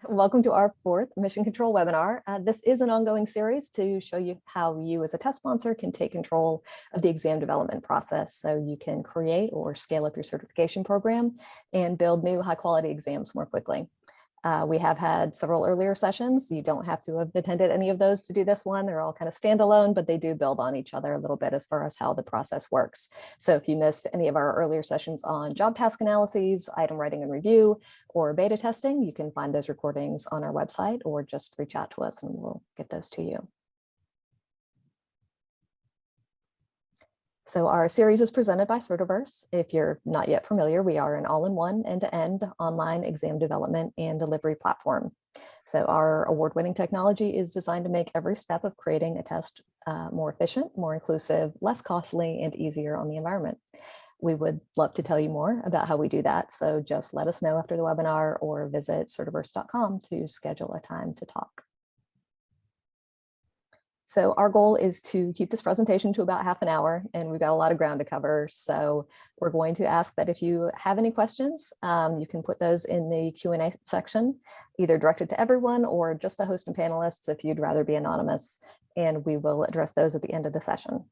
Welcome to our fourth Mission Control webinar. This is an ongoing series to show you how you as a test sponsor can take control of the exam development process so you can create or scale up your certification program and build new high quality exams more quickly. We have had several earlier sessions. You don't have to have attended any of those to do this one. They're all kind of standalone, but they do build on each other a little bit as far as how the process works. So if you missed any of our earlier sessions on job task analyses, item writing and review, or beta testing, you can find those recordings on our website or just reach out to us and we'll get those to you. So our series is presented by Certiverse. If you're not yet familiar, we are an all-in-one end-to-end online exam development and delivery platform. So our award-winning technology is designed to make every step of creating a test more efficient, more inclusive, less costly, and easier on the environment. We would love to tell you more about how we do that. So just let us know after the webinar or visit certiverse.com to schedule a time to talk. So our goal is to keep this presentation to about half an hour, and we've got a lot of ground to cover. So we're going to ask that if you have any questions, you can put those in the Q&A section, either directed to everyone or just the host and panelists if you'd rather be anonymous, and we will address those at the end of the session.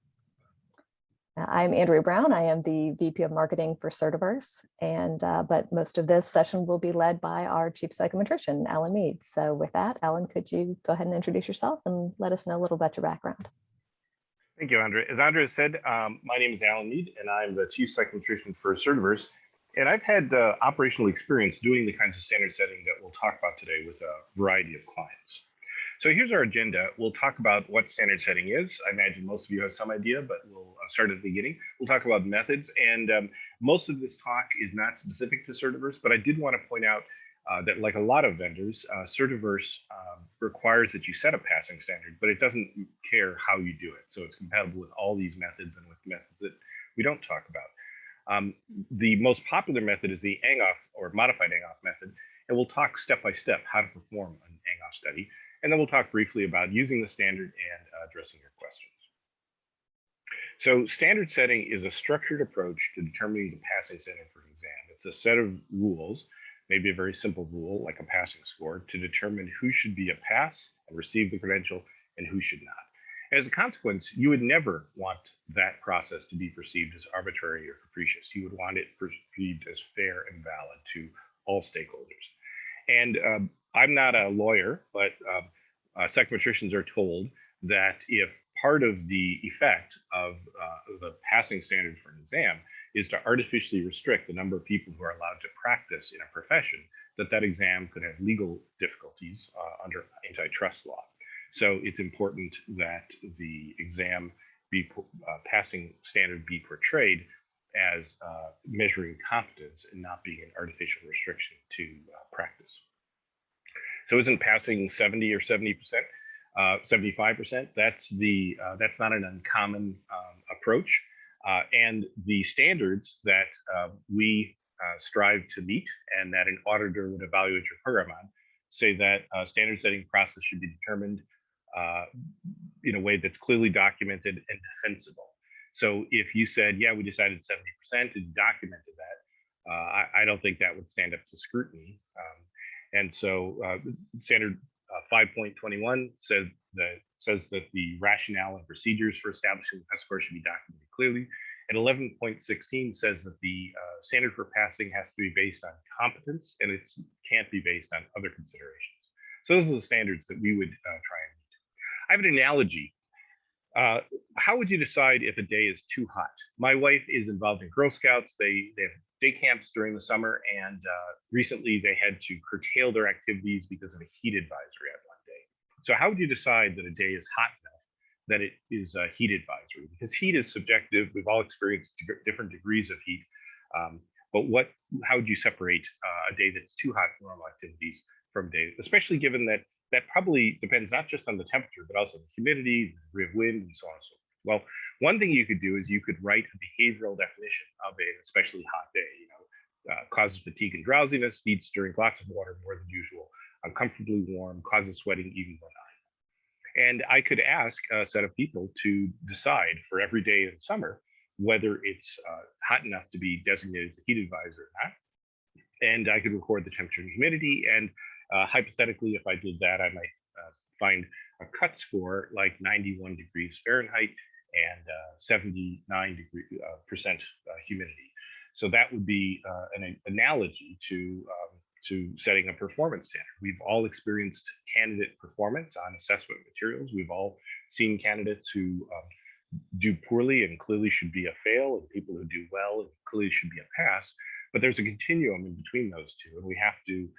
I'm Andrea Brown. I am the VP of Marketing for Certiverse, and but most of this session will be led by our Chief Psychometrician, Alan Mead. So with that, Alan, could you go ahead and introduce yourself and let us know a little about your background? Thank you, Andrea. As Andrea said, my name is Alan Mead, and I'm the Chief Psychometrician for Certiverse. And I've had operational experience doing the kinds of standard setting that we'll talk about today with a variety of clients. So here's our agenda. We'll talk about what standard setting is. I imagine most of you have some idea, but we'll start at the beginning. We'll talk about methods, and most of this talk is not specific to Certiverse, but I did want to point out that like a lot of vendors, Certiverse requires that you set a passing standard, but it doesn't care how you do it. So it's compatible with all these methods and with methods that we don't talk about. The most popular method is the ANGOF or modified ANGOF method, and we'll talk step by step how to perform an ANGOF study. And then we'll talk briefly about using the standard and addressing your questions. So standard setting is a structured approach to determining the passing standard for an exam. It's a set of rules, maybe a very simple rule like a passing score, to determine who should be a pass and receive the credential and who should not. As a consequence, you would never want that process to be perceived as arbitrary or capricious. You would want it perceived as fair and valid to all stakeholders. And I'm not a lawyer, but psychometricians are told that if part of the effect of the passing standard for an exam is to artificially restrict the number of people who are allowed to practice in a profession, that exam could have legal difficulties under antitrust law. So it's important that the exam be passing standard be portrayed as measuring competence and not being an artificial restriction to practice. So isn't passing 70 or 70%, 75%? That's not an uncommon approach. And the standards that we strive to meet and that an auditor would evaluate your program on say that standard setting process should be determined in a way that's clearly documented and defensible. So if you said, yeah, we decided 70% and documented that, I don't think that would stand up to scrutiny. And so standard 5.21 says that the rationale and procedures for establishing the test score should be documented clearly. And 11.16 says that the standard for passing has to be based on competence and it can't be based on other considerations. So those are the standards that we would try and meet. I have an analogy. How would you decide if a day is too hot? My wife is involved in Girl Scouts. They have day camps during the summer, and recently they had to curtail their activities because of a heat advisory on one day. So how would you decide that a day is hot enough that it is a heat advisory? Because heat is subjective. We've all experienced different degrees of heat. But how would you separate a day that's too hot for normal activities from a day, especially given that probably depends not just on the temperature, but also the humidity, the degree of wind, and so on and so forth. Well, one thing you could do is you could write a behavioral definition of an especially hot day. Causes fatigue and drowsiness, needs to drink lots of water more than usual, uncomfortably warm, causes sweating even when not. And I could ask a set of people to decide for every day in summer whether it's hot enough to be designated as a heat advisor or not. And I could record the temperature and humidity, and Hypothetically, if I did that, I might find a cut score like 91 degrees Fahrenheit and 79% humidity. So that would be an analogy to setting a performance standard. We've all experienced candidate performance on assessment materials. We've all seen candidates who do poorly and clearly should be a fail, and people who do well and clearly should be a pass. But there's a continuum in between those two, and we have to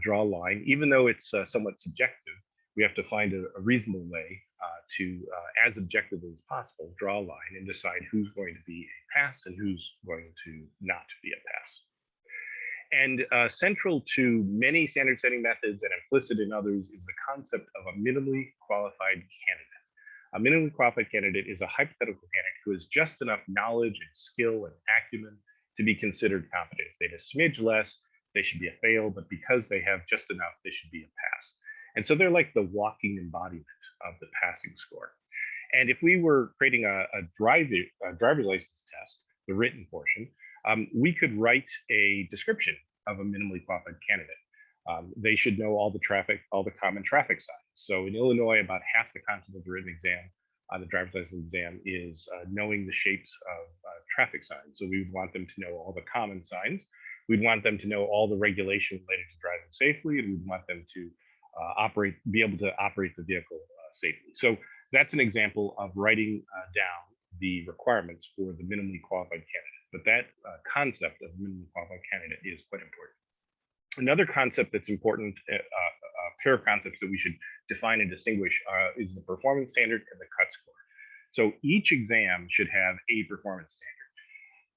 draw a line, even though it's somewhat subjective. We have to find a reasonable way to, as objectively as possible, draw a line and decide who's going to be a pass and who's going to not be a pass. And central to many standard setting methods and implicit in others is the concept of a minimally qualified candidate. A minimally qualified candidate is a hypothetical candidate who has just enough knowledge and skill and acumen to be considered competent. If they have a smidge less, they should be a fail, but because they have just enough, they should be a pass. And so they're like the walking embodiment of the passing score. And if we were creating a driver's license test, the written portion, we could write a description of a minimally qualified candidate. They should know all the traffic, all the common traffic signs. So in Illinois, about half the content of the written exam on the driver's license exam is knowing the shapes of traffic signs. So we would want them to know all the common signs. We'd want them to know all the regulation related to driving safely, and we'd want them to be able to operate the vehicle safely. So that's an example of writing down the requirements for the minimally qualified candidate. But that concept of minimally qualified candidate is quite important. Another concept that's important, a pair of concepts that we should define and distinguish is the performance standard and the cut score. So each exam should have a performance standard.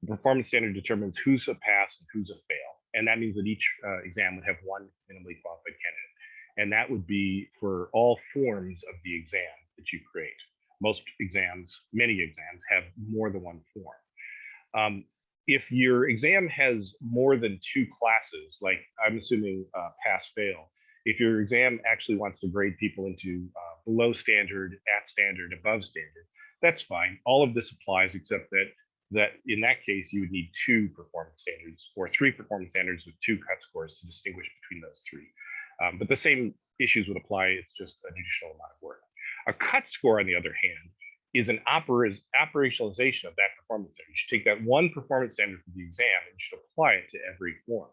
The performance standard determines who's a pass and who's a fail. And that means that each exam would have one minimally qualified candidate. And that would be for all forms of the exam that you create. Most exams, many exams, have more than one form. If your exam has more than two classes, like I'm assuming pass fail, if your exam actually wants to grade people into below standard, at standard, above standard, that's fine. All of this applies, except that in that case, you would need two performance standards or three performance standards with two cut scores to distinguish between those three. But the same issues would apply. It's just an additional amount of work. A cut score, on the other hand, is an operationalization of that performance standard. You should take that one performance standard for the exam and you should apply it to every form.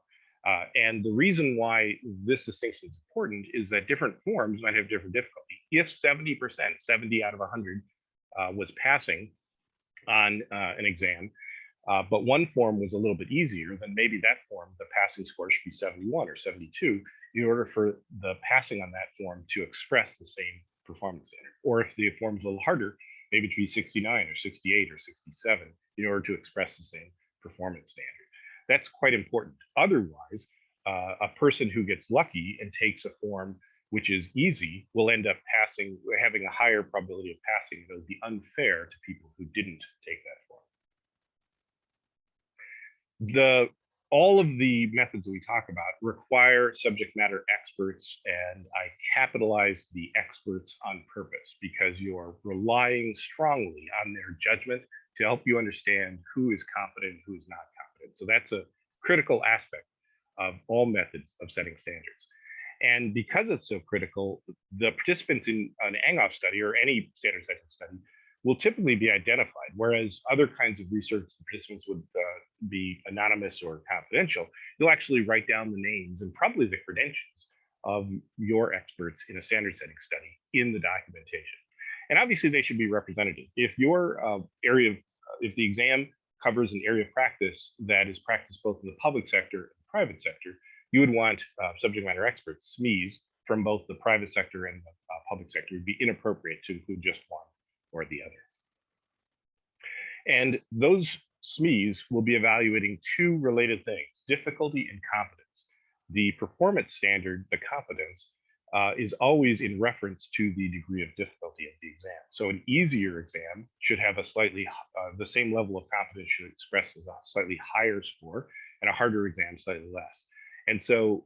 And the reason why this distinction is important is that different forms might have different difficulty. If 70%, 70 out of 100 was passing on an exam, but one form was a little bit easier, then maybe that form, the passing score should be 71 or 72 in order for the passing on that form to express the same performance standard. Or if the form is a little harder, maybe it should be 69 or 68 or 67 in order to express the same performance standard. That's quite important. Otherwise, a person who gets lucky and takes a form which is easy will end up having a higher probability of passing. It would be unfair to people who didn't take that form. All of the methods that we talk about require subject matter experts, and I capitalize the experts on purpose because you are relying strongly on their judgment to help you understand who is competent and who is not competent. So that's a critical aspect of all methods of setting standards. And because it's so critical, the participants in an ANGOF study or any standard setting study will typically be identified, whereas other kinds of research, the participants would be anonymous or confidential. You'll actually write down the names and probably the credentials of your experts in a standard setting study in the documentation. And obviously they should be representative. If your if the exam covers an area of practice that is practiced both in the public sector and the private sector, you would want subject matter experts, SMEs, from both the private sector and the public sector. It would be inappropriate to include just one or the other. And those SMEs will be evaluating two related things, difficulty and competence. The performance standard, the competence, is always in reference to the degree of difficulty of the exam. So an easier exam should have a slightly, the same level of competence should express as a slightly higher score, and a harder exam slightly less. And so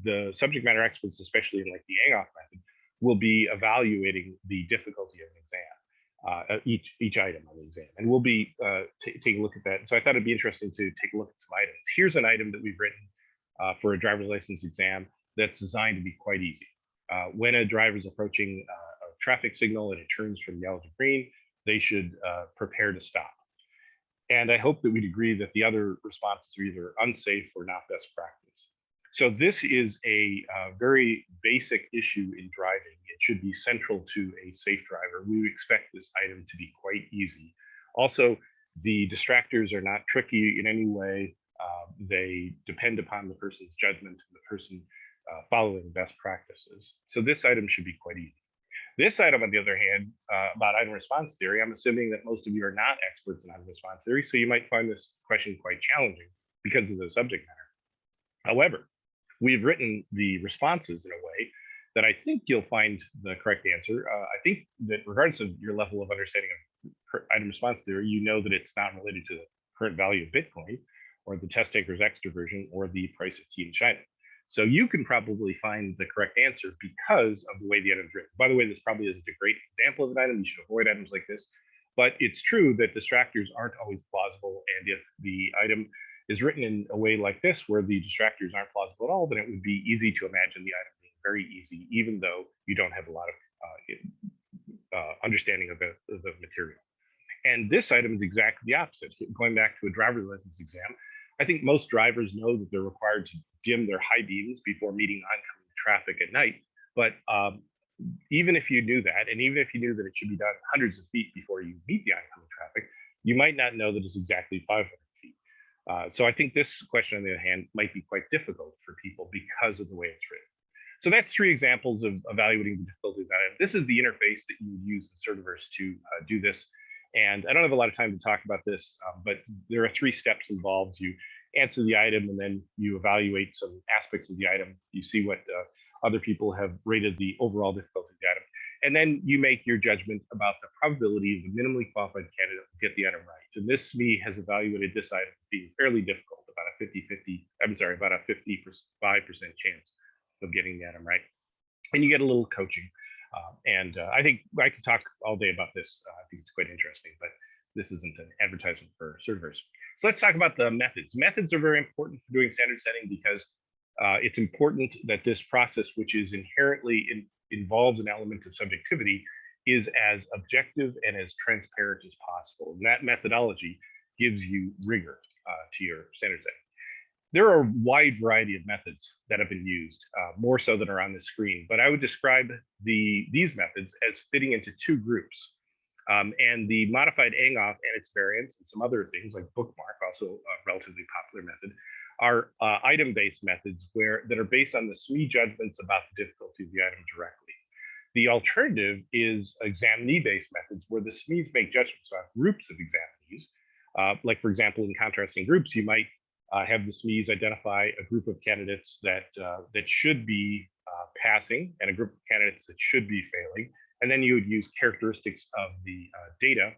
the subject matter experts, especially in like the ANGOF method, will be evaluating the difficulty of an exam, each item on the exam. And we'll be taking a look at that. So I thought it'd be interesting to take a look at some items. Here's an item that we've written for a driver's license exam that's designed to be quite easy. When a driver is approaching a traffic signal and it turns from yellow to green, they should prepare to stop. And I hope that we'd agree that the other responses are either unsafe or not best practice. So this is a very basic issue in driving. It should be central to a safe driver. We would expect this item to be quite easy. Also, the distractors are not tricky in any way. They depend upon the person's judgment and the person following best practices. So this item should be quite easy. This item, on the other hand, about item response theory, I'm assuming that most of you are not experts in item response theory, so you might find this question quite challenging because of the subject matter. However, we've written the responses in a way that I think you'll find the correct answer. I think that regardless of your level of understanding of item response theory, you know that it's not related to the current value of Bitcoin or the test takers extroversion or the price of tea in China. So you can probably find the correct answer because of the way the item is written. By the way, this probably isn't a great example of an item. You should avoid items like this. But it's true that distractors aren't always plausible. And if the item is written in a way like this, where the distractors aren't plausible at all, then it would be easy to imagine the item being very easy, even though you don't have a lot of understanding of the material. And this item is exactly the opposite. Going back to a driver's license exam, I think most drivers know that they're required to dim their high beams before meeting oncoming traffic at night. But even if you knew that, and even if you knew that it should be done hundreds of feet before you meet the oncoming traffic, you might not know that it's exactly 500 feet. So I think this question, on the other hand, might be quite difficult for people because of the way it's written. So that's 3 examples of evaluating the difficulty of that item. This is the interface that you would use in Certiverse to do this. And I don't have a lot of time to talk about this, but there are 3 steps involved. You answer the item, and then you evaluate some aspects of the item. You see what other people have rated the overall difficulty of the item. And then you make your judgment about the probability of the minimally qualified candidate will get the item right. And this SME has evaluated this item to be fairly difficult, about a 55% chance of getting the item right. And you get a little coaching. I think I could talk all day about this. I think it's quite interesting, but this isn't an advertisement for Certiverse. So let's talk about the methods. Methods are very important for doing standard setting because it's important that this process, which is inherently involves an element of subjectivity, is as objective and as transparent as possible. And that methodology gives you rigor to your standard setting. There are a wide variety of methods that have been used, more so than are on the screen, but I would describe these methods as fitting into 2 groups. And the modified Angoff and its variants and some other things like bookmark, also a relatively popular method, are item-based methods that are based on the SME judgments about the difficulty of the item directly. The alternative is examinee-based methods where the SMEs make judgments about groups of examinees. Like, for example, in contrasting groups, you might have the SMEs identify a group of candidates that should be passing and a group of candidates that should be failing. And then you would use characteristics of the data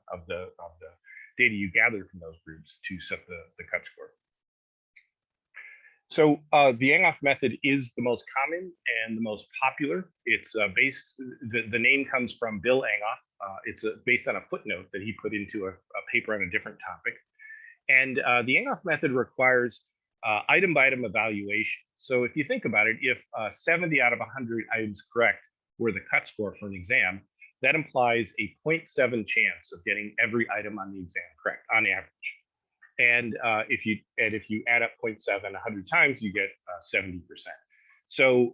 you gather from those groups to set the cut score. So the Angoff method is the most common and the most popular. It's the name comes from Bill Angoff. It's based on a footnote that he put into a paper on a different topic. And the Angoff method requires item-by-item evaluation. So if you think about it, if 70 out of 100 items correct were the cut score for an exam, that implies a 0.7 chance of getting every item on the exam correct on average. And if you add up 0.7 100 times, you get 70%. So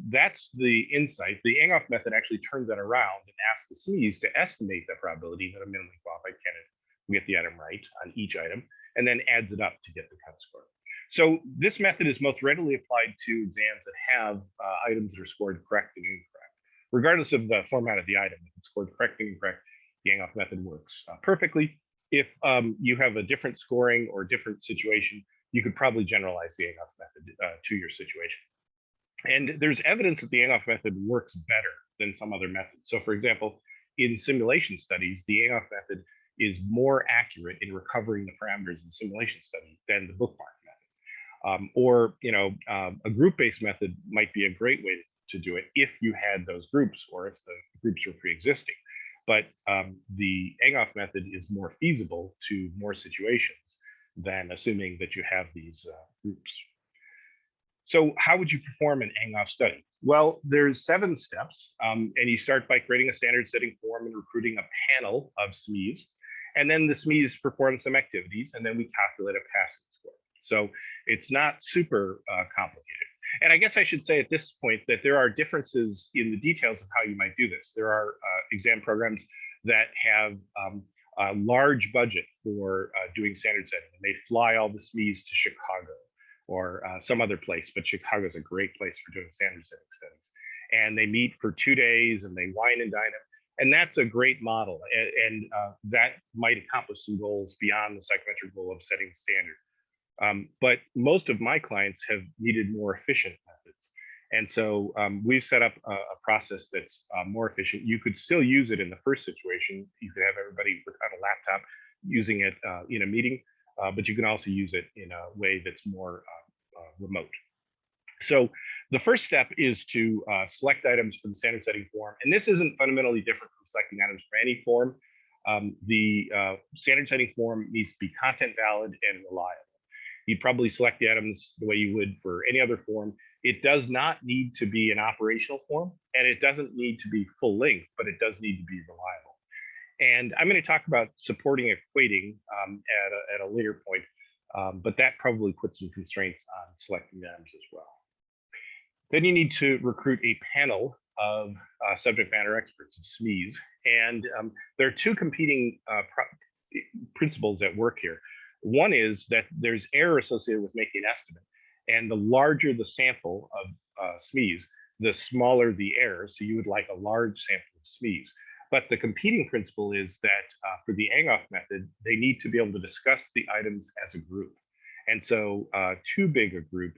that's the insight. The Angoff method actually turns that around and asks the SMEs to estimate the probability that a minimally qualified candidate will get the item right on each item, and then adds it up to get the cut score. So this method is most readily applied to exams that have items that are scored correct and incorrect. Regardless of the format of the item, if it's scored correct and incorrect, the Angoff method works perfectly. If you have a different scoring or different situation, you could probably generalize the Angoff method to your situation. And there's evidence that the Angoff method works better than some other methods. So for example, in simulation studies, the Angoff method is more accurate in recovering the parameters in the simulation study than the bookmark method. A group-based method might be a great way to do it if you had those groups or if the groups were pre-existing. But the Angoff method is more feasible to more situations than assuming that you have these groups. So how would you perform an ANGOF study? Well, there's 7 steps, and you start by creating a standard setting form and recruiting a panel of SMEs. And then the SMEs perform some activities, and then we calculate a passing score. So it's not super complicated. And I guess I should say at this point that there are differences in the details of how you might do this. There are exam programs that have a large budget for doing standard setting, and they fly all the SMEs to Chicago or some other place, but Chicago is a great place for doing standard setting studies. And they meet for 2 days and they wine and dine them. And that's a great model. And that might accomplish some goals beyond the psychometric goal of setting standard. But most of my clients have needed more efficient methods. And so we've set up a process that's more efficient. You could still use it in the first situation. You could have everybody on a laptop using it in a meeting, but you can also use it in a way that's more remote. So the first step is to select items for the standard setting form. And this isn't fundamentally different from selecting items for any form. The standard setting form needs to be content valid and reliable. You'd probably select the items the way you would for any other form. It does not need to be an operational form, and it doesn't need to be full length, but it does need to be reliable. And I'm going to talk about supporting equating at a later point, but that probably puts some constraints on selecting the items as well. Then you need to recruit a panel of subject matter experts, of SMEs. And there are 2 competing principles at work here. One is that there's error associated with making an estimate. And the larger the sample of SMEs, the smaller the error. So you would like a large sample of SMEs. But the competing principle is that for the ANGOF method, they need to be able to discuss the items as a group. And so too big a group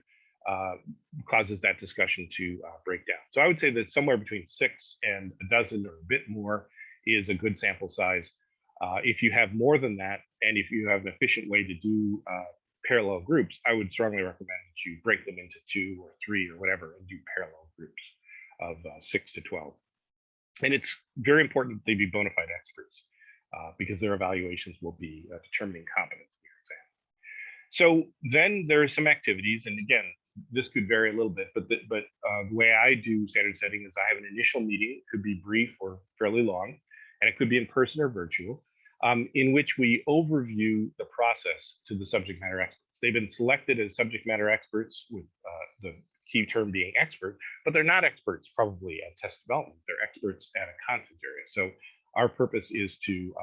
causes that discussion to break down. So I would say that somewhere between 6 and a dozen or a bit more is a good sample size. If you have more than that, and if you have an efficient way to do parallel groups, I would strongly recommend that you break them into 2 or 3 or whatever and do parallel groups of 6 to 12. And it's very important that they be bona fide experts because their evaluations will be determining competence in your exam. So then there are some activities, and again, this could vary a little bit, but the way I do standard setting is I have an initial meeting. It could be brief or fairly long, and it could be in person or virtual, in which we overview the process to the subject matter experts. They've been selected as subject matter experts with the key term being expert, but they're not experts probably at test development. They're experts at a content area. So our purpose is to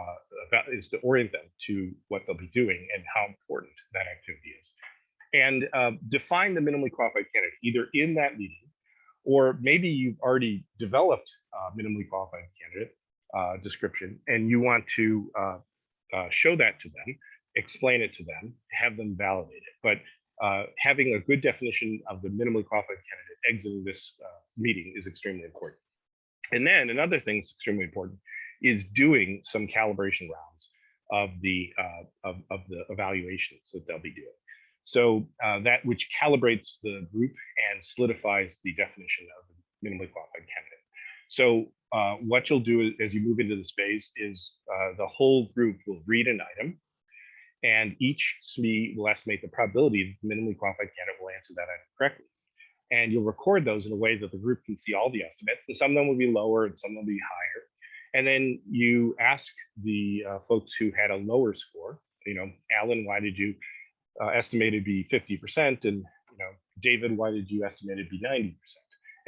orient them to what they'll be doing and how important that activity is. And define the minimally qualified candidate, either in that meeting, or maybe you've already developed a minimally qualified candidate description, and you want to show that to them, explain it to them, have them validate it. But having a good definition of the minimally qualified candidate exiting this meeting is extremely important. And then another thing that's extremely important is doing some calibration rounds of the evaluations that they'll be doing. So that which calibrates the group and solidifies the definition of the minimally qualified candidate. So what you'll do as you move into this phase is the whole group will read an item, and each SME will estimate the probability that the minimally qualified candidate will answer that item correctly. And you'll record those in a way that the group can see all the estimates, and some of them will be lower and some will be higher. And then you ask the folks who had a lower score, Alan, why did you estimate it be 50%? And David, why did you estimate it be 90%?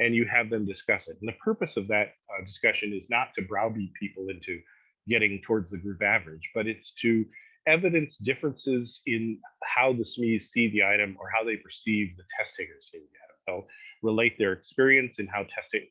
And you have them discuss it. And the purpose of that discussion is not to browbeat people into getting towards the group average, but it's to evidence differences in how the SMEs see the item or how they perceive the test takers see the item. They'll relate their experience and how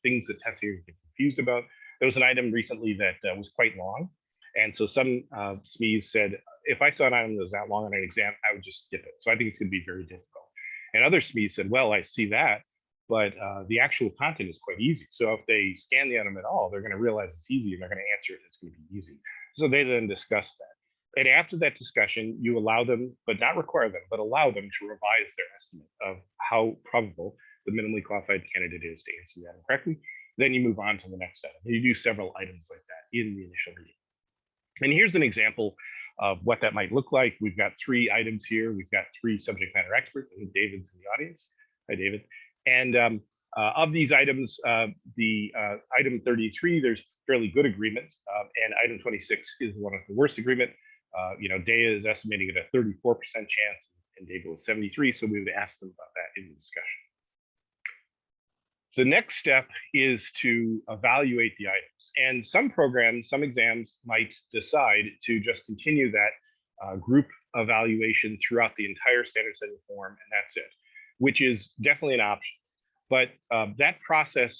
things that test takers get confused about. There was an item recently that was quite long. And so some SMEs said, if I saw an item that was that long on an exam, I would just skip it. So I think it's going to be very difficult. And other SMEs said, well, I see that, but the actual content is quite easy. So if they scan the item at all, they're going to realize it's easy and they're going to answer it. It's going to be easy. So they then discuss that. And after that discussion, you allow them, but not require them, but allow them to revise their estimate of how probable the minimally qualified candidate is to answer that correctly. Then you move on to the next item. You do several items like that in the initial meeting. And here's an example of what that might look like. We've got 3 items here. We've got 3 subject matter experts. I think David's in the audience. Hi, David. And of these items, the item 33, there's fairly good agreement, and item 26 is one of the worst agreement. Daya is estimating it a 34% chance, and David was 73, so we would ask them about that in the discussion. The next step is to evaluate the items. And some programs, some exams might decide to just continue that group evaluation throughout the entire standard setting form, and that's it, which is definitely an option. But that process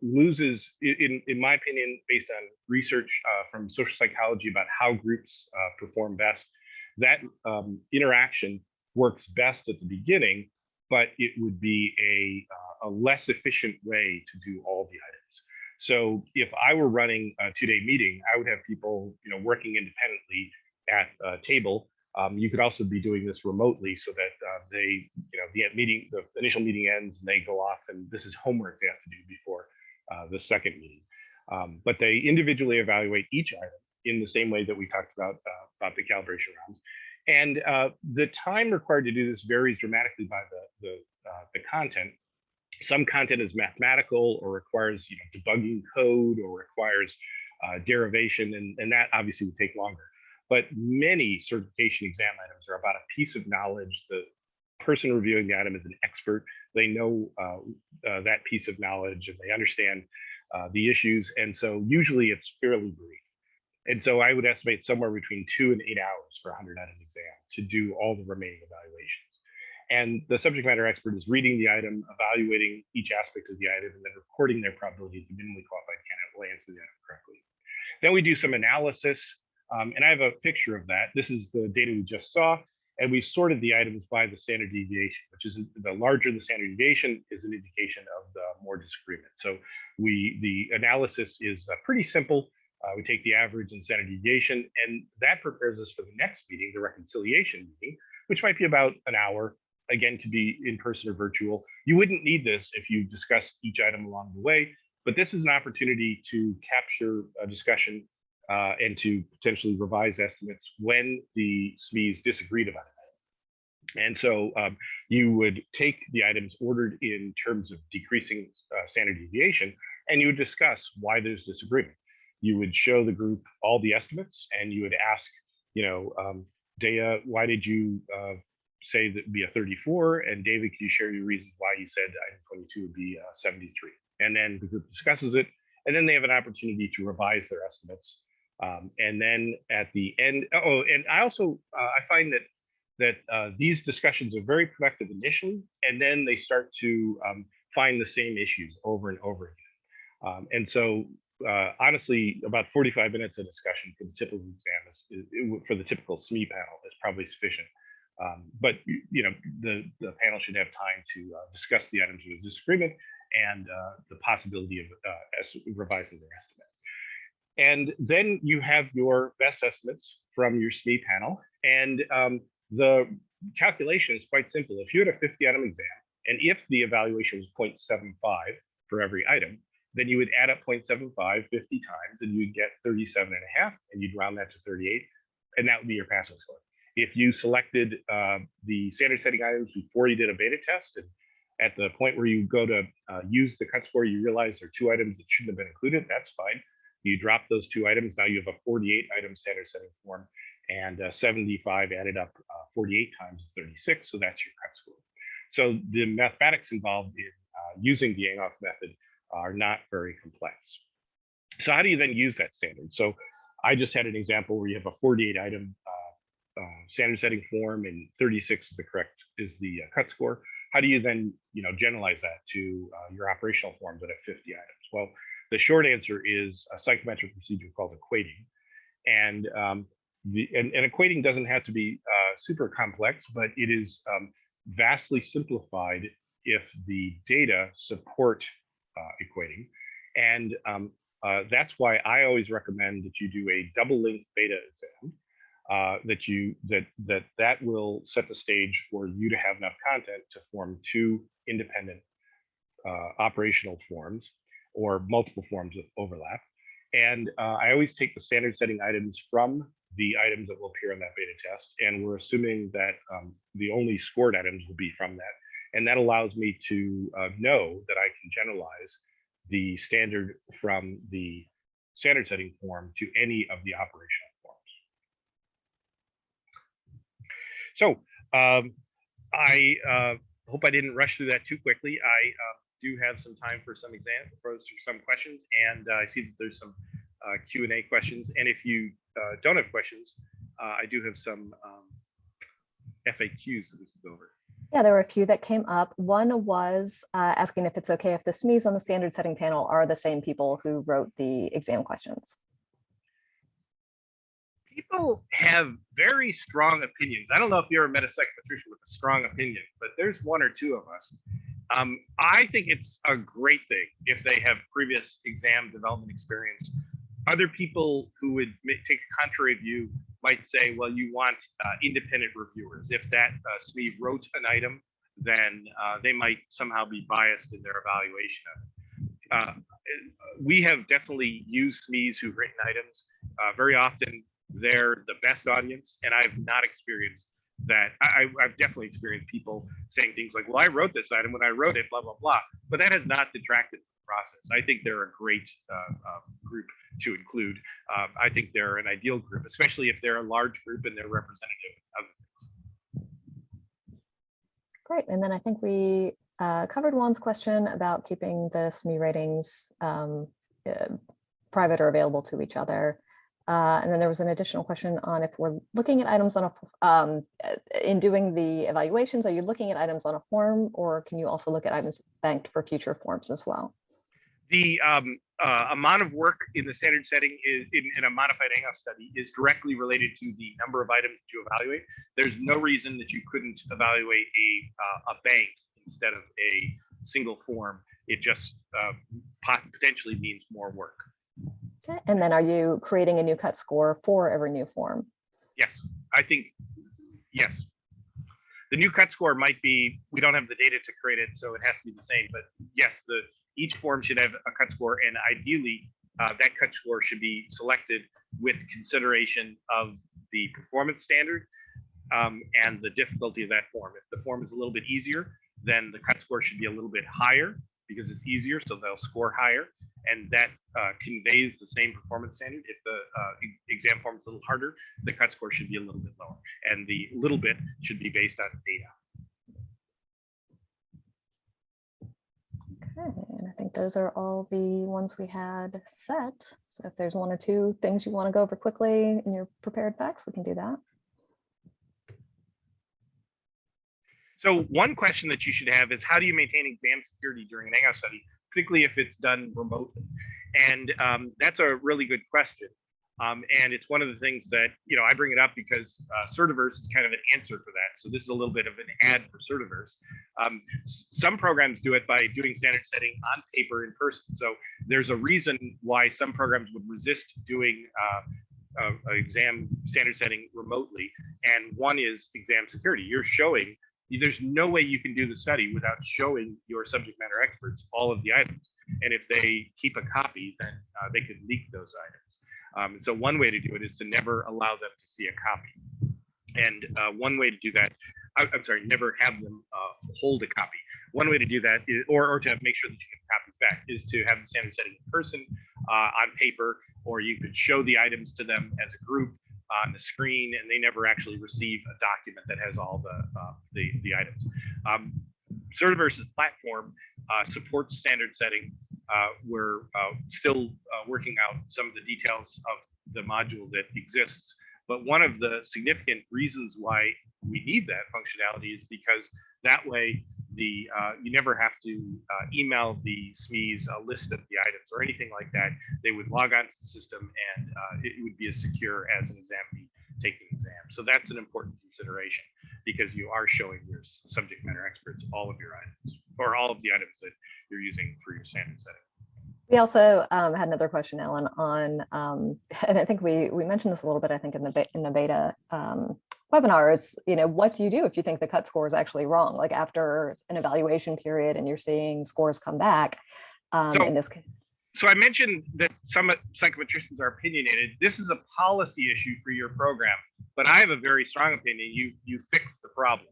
loses, in my opinion, based on research from social psychology about how groups perform best, that interaction works best at the beginning, but it would be a less efficient way to do all the items. So if I were running a 2-day meeting, I would have people, working independently at a table. You could also be doing this remotely so that the initial meeting ends and they go off, and this is homework they have to do before the second meeting. But they individually evaluate each item in the same way that we talked about the calibration rounds. And the time required to do this varies dramatically by the content. Some content is mathematical or requires debugging code or requires derivation, and that obviously would take longer. But many certification exam items are about a piece of knowledge. The person reviewing the item is an expert. They know that piece of knowledge and they understand the issues. And so usually it's fairly brief. And so I would estimate somewhere between 2 and 8 hours for a 100-item exam to do all the remaining evaluations. And the subject matter expert is reading the item, evaluating each aspect of the item, and then recording their probability that the minimally qualified candidate will answer the item correctly. Then we do some analysis, and I have a picture of that. This is the data we just saw, and we sorted the items by the standard deviation, which is the larger the standard deviation is an indication of the more disagreement. So the analysis is pretty simple. We take the average and standard deviation, and that prepares us for the next meeting, the reconciliation meeting, which might be about an hour. Again, could be in person or virtual. You wouldn't need this if you discussed each item along the way, but this is an opportunity to capture a discussion and to potentially revise estimates when the SMEs disagreed about it. And so you would take the items ordered in terms of decreasing standard deviation, and you would discuss why there's disagreement. You would show the group all the estimates, and you would ask, Daya, why did you say that would be a 34? And David, can you share your reasons why you said item 22 would be 73? And then the group discusses it, and then they have an opportunity to revise their estimates. And then at the end, and I also I find that these discussions are very productive initially, and then they start to find the same issues over and over again. And so honestly, about 45 minutes of discussion for the typical exam for the typical SME panel is probably sufficient. But the panel should have time to discuss the items of disagreement and the possibility of revising their estimate. And then you have your best estimates from your SME panel, and the calculation is quite simple. If you had a 50-item exam, and if the evaluation was 0.75 for every item, then you would add up 0.75 50 times, and you'd get 37.5, and you'd round that to 38, and that would be your passing score. If you selected the standard setting items before you did a beta test, and at the point where you go to use the cut score, you realize there are 2 items that shouldn't have been included, that's fine. You drop those 2 items, now you have a 48-item standard setting form, and 75 added up 48 times is 36, so that's your cut score. So the mathematics involved in using the Yang-off method are not very complex. So how do you then use that standard? So I just had an example where you have a 48-item standard setting form, and 36 is the cut score. How do you then generalize that to your operational forms that have 50 items? Well, the short answer is a psychometric procedure called equating, and equating doesn't have to be super complex, but it is vastly simplified if the data support equating, and that's why I always recommend that you do a double-length beta exam. That will set the stage for you to have enough content to form 2 independent operational forms or multiple forms of overlap. And I always take the standard setting items from the items that will appear on that beta test, and we're assuming that the only scored items will be from that. And that allows me to know that I can generalize the standard from the standard setting form to any of the operational forms. So I hope I didn't rush through that too quickly. I do have some time for some some questions, and I see that there's some Q&A questions. And if you don't have questions, I do have some FAQs that we can go over. Yeah, there were a few that came up. One was asking if it's okay if the SMEs on the standard setting panel are the same people who wrote the exam questions. People have very strong opinions. I don't know if you're a psychometrician with a strong opinion, but there's one or two of us. I think it's a great thing if they have previous exam development experience. Other people who would take a contrary view might say, well, you want independent reviewers. If that SME wrote an item, then they might somehow be biased in their evaluation of it. We have definitely used SMEs who've written items. Very often, they're the best audience, and I've not experienced that. I've definitely experienced people saying things like, well, I wrote this item when I wrote it, blah, blah, blah. But that has not detracted from the process. I think they're a great group to include. I think they're an ideal group, especially if they're a large group and they're representative of things. Great. And then I think we covered Juan's question about keeping the SME ratings private or available to each other. And then there was an additional question on if we're looking at items on a, in doing the evaluations, are you looking at items on a form, or can you also look at items banked for future forms as well? The amount of work in the standard setting is in a modified ANGOS study is directly related to the number of items that you evaluate. There's no reason that you couldn't evaluate a bank instead of a single form. It just potentially means more work. Okay. And then are you creating a new cut score for every new form? Yes, I think, yes. The new cut score might be, we don't have the data to create it, so it has to be the same, but yes, each form should have a cut score, and ideally that cut score should be selected with consideration of the performance standard and the difficulty of that form. If the form is a little bit easier, then the cut score should be a little bit higher because it's easier, so they'll score higher, and that conveys the same performance standard. If the exam form is a little harder, the cut score should be a little bit lower, and the little bit should be based on data. Okay, and I think those are all the ones we had set. So if there's one or two things you want to go over quickly in your prepared packs, we can do that. So one question that you should have is, how do you maintain exam security during an ANGOS study, particularly if it's done remotely? And that's a really good question. And it's one of the things that, I bring it up because Certiverse is kind of an answer for that. So this is a little bit of an ad for Certiverse. Some programs do it by doing standard setting on paper in person. So there's a reason why some programs would resist doing exam standard setting remotely. And one is exam security. You're showing, there's no way you can do the study without showing your subject matter experts all of the items. And if they keep a copy, then they could leak those items. And so one way to do it is to never allow them to see a copy. And one way to do that, I'm sorry, never have them hold a copy. One way to do that is, or to make sure that you get copies back, is to have the standard setting in person on paper, or you could show the items to them as a group on the screen, and they never actually receive a document that has all the items. Certiverse's platform supports standard setting. We're still working out some of the details of the module that exists, but one of the significant reasons why we need that functionality is because that way you never have to email the SMEs a list of the items or anything like that. They would log on to the system, and it would be as secure as an examinee taking an exam. So that's an important consideration, because you are showing your subject matter experts all of your items, or all of the items that you're using for your standard setting. We also had another question, Alan, on, and I think we mentioned this a little bit, I think in the beta webinars, what do you do if you think the cut score is actually wrong? Like after an evaluation period and you're seeing scores come back in this case. So I mentioned that some psychometricians are opinionated. This is a policy issue for your program, but I have a very strong opinion. You fix the problem.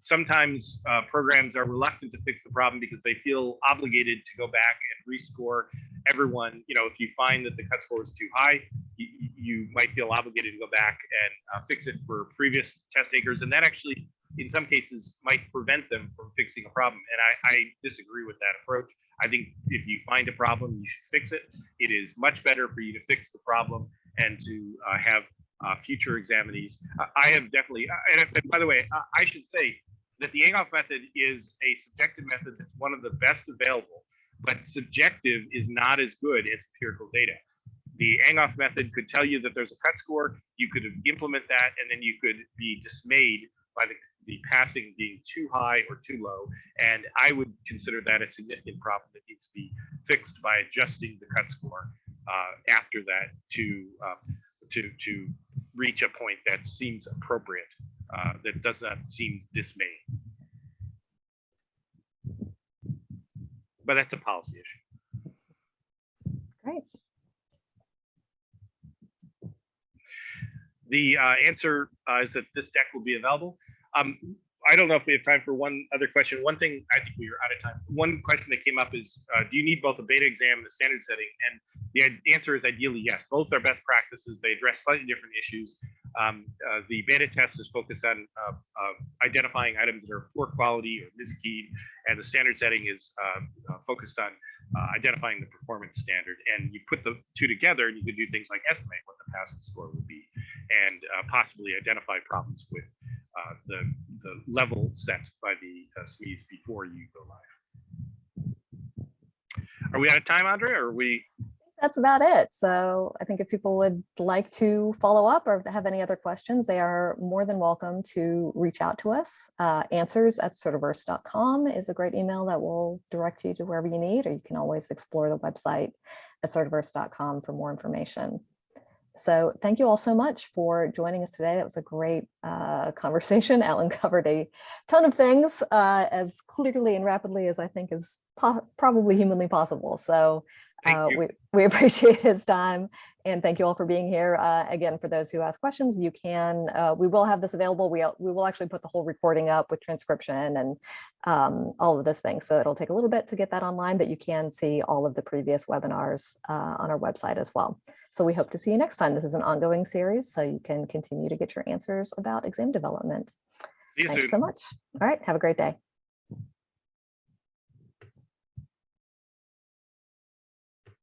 sometimes programs are reluctant to fix the problem because they feel obligated to go back and rescore everyone. You know, if you find that the cut score is too high, you might feel obligated to go back and fix it for previous test takers, and that actually, in some cases, might prevent them from fixing a problem. And I disagree with that approach. I think if you find a problem, you should fix it. It is much better for you to fix the problem and to have future examinees. I have definitely, and by the way, I should say that the Angoff method is a subjective method that's one of the best available, but subjective is not as good as empirical data. The Angoff method could tell you that there's a cut score. You could implement that, and then you could be dismayed by the passing being too high or too low. And I would consider that a significant problem that needs to be fixed by adjusting the cut score after that to reach a point that seems appropriate, that does not seem dismaying. But that's a policy issue. Great. The answer is that this deck will be available. I don't know if we have time for one other question. One thing, I think we are out of time. One question that came up is, do you need both a beta exam and a standard setting? And the answer is ideally yes. Both are best practices. They address slightly different issues. The beta test is focused on identifying items that are poor quality or miskeyed, and the standard setting is focused on identifying the performance standard. And you put the two together, and you can do things like estimate what the passing score would be, and possibly identify problems with the level set by the SMEs before you go live. Are we out of time, Andre, or are we? That's about it. So I think if people would like to follow up or have any other questions, they are more than welcome to reach out to us. Answers@certiverse.com is a great email that will direct you to wherever you need, or you can always explore the website at certiverse.com for more information. So thank you all so much for joining us today. That was a great conversation. Alan covered a ton of things as clearly and rapidly as I think is probably humanly possible. So we appreciate his time, and thank you all for being here. Again, for those who ask questions, you can, we will have this available. We will actually put the whole recording up with transcription and all of those things. So it'll take a little bit to get that online, but you can see all of the previous webinars on our website as well. So we hope to see you next time. This is an ongoing series, so you can continue to get your answers about exam development. Thanks so much. All right, have a great day.